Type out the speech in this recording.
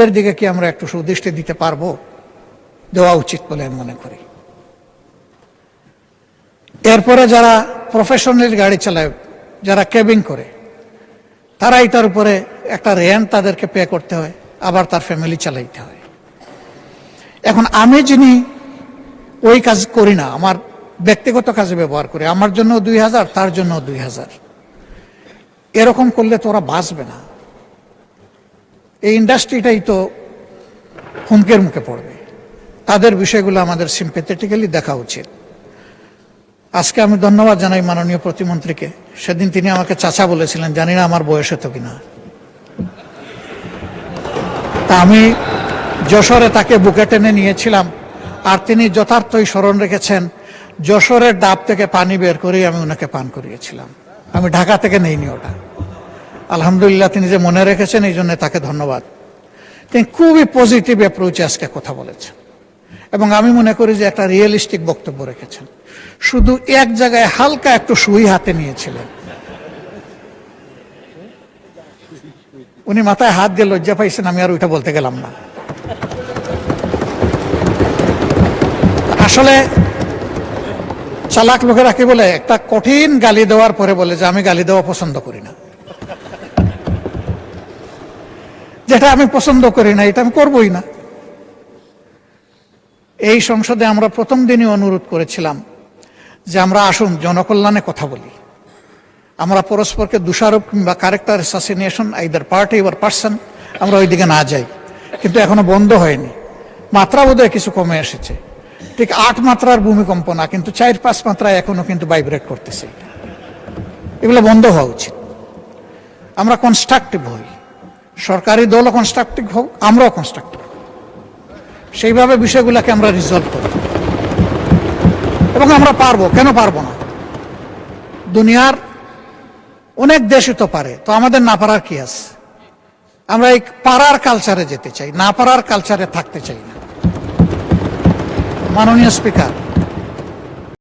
এর দিকে কি আমরা একটু সুদৃষ্টি দিতে পারবো? দেওয়া উচিত বলে আমি মনে করি। এরপরে যারা প্রফেশনাল গাড়ি চালায়, যারা কেবিং করে, তারাই তার উপরে একটা রেন্ট তাদেরকে পে করতে হয়, আবার তার ফ্যামিলি চালাইতে হয়। এখন আমি যিনি ওই কাজ করি না, আমার ব্যক্তিগত কাজে ব্যবহার করি, আমার জন্য 2000, তার জন্য 2000, এরকম করলে তো ওরা বাঁচবে না। এই ইন্ডাস্ট্রিটাই তো হুমকের মুখে পড়বে। তাদের বিষয়গুলো আমাদের সিম্প্যাথেটিক্যালি দেখা উচিত। আজকে আমি ধন্যবাদ জানাই মাননীয় প্রতিমন্ত্রীকে। সেদিন তিনি আমাকে চাচা বলেছিলেন, জানি না আমার বয়স হতো কিনা। তা আমি যশোরে তাকে বুকে টেনে নিয়েছিলাম, আর তিনি যথার্থই স্মরণ রেখেছেন। যশোরের ডাব থেকে পানি বের করে আমি ওনাকে পান করিয়েছিলাম। আমি ঢাকা থেকে নেইনি ওটা। আলহামদুলিল্লাহ, তিনি যে মনে রেখেছেন, এই জন্য তাকে ধন্যবাদ। তিনি খুবই পজিটিভ অ্যাপ্রোচে আজকে কথা বলেছেন, এবং আমি মনে করি যে একটা রিয়েলিস্টিক বক্তব্য রেখেছেন। শুধু এক জায়গায় হালকা একটু সুই হাতে নিয়েছিলেন। উনি মাথায় হাত দিয়ে লজ্জা পাইছেন, আমি আর ওইটা বলতে গেলাম না। আসলে চালাক লোকেরা কি বলে, একটা কঠিন গালি দেওয়ার পরে বলে যে আমি গালি দেওয়া পছন্দ করি না। যেটা আমি পছন্দ করি না, এটা আমি করবই না। এই সংসদে আমরা প্রথম দিনই অনুরোধ করেছিলাম যে আমরা আসুন জনকল্যাণে কথা বলি। আমরা পরস্পরকে দোষারোপ কিংবা character assassination, either party or person, আমরা ওই দিকে না যাই। কিন্তু এখনো বন্ধ হয়নি। মাত্রা বোধহয় কিছু কমে এসেছে, ঠিক 8 মাত্রার ভূমিকম্প না, কিন্তু 4-5 মাত্রায় এখনো কিন্তু ভাইব্রেট করতেছে। এগুলো বন্ধ হওয়া উচিত। আমরা কনস্ট্রাকটিভ হই, সরকারি দলও কনস্ট্রাকটিভ হোক, আমরাও কনস্ট্রাকটিভ, সেইভাবে বিষয়গুলোকে আমরা রিজলভ করি। এবং আমরা পারবো, কেন পারবো না? দুনিয়ার অনেক দেশই তো পারে, তো আমাদের না পারার কি আছে? আমরা এই পারার কালচারে যেতে চাই, না পারার কালচারে থাকতে চাই না। মাননীয় স্পিকার,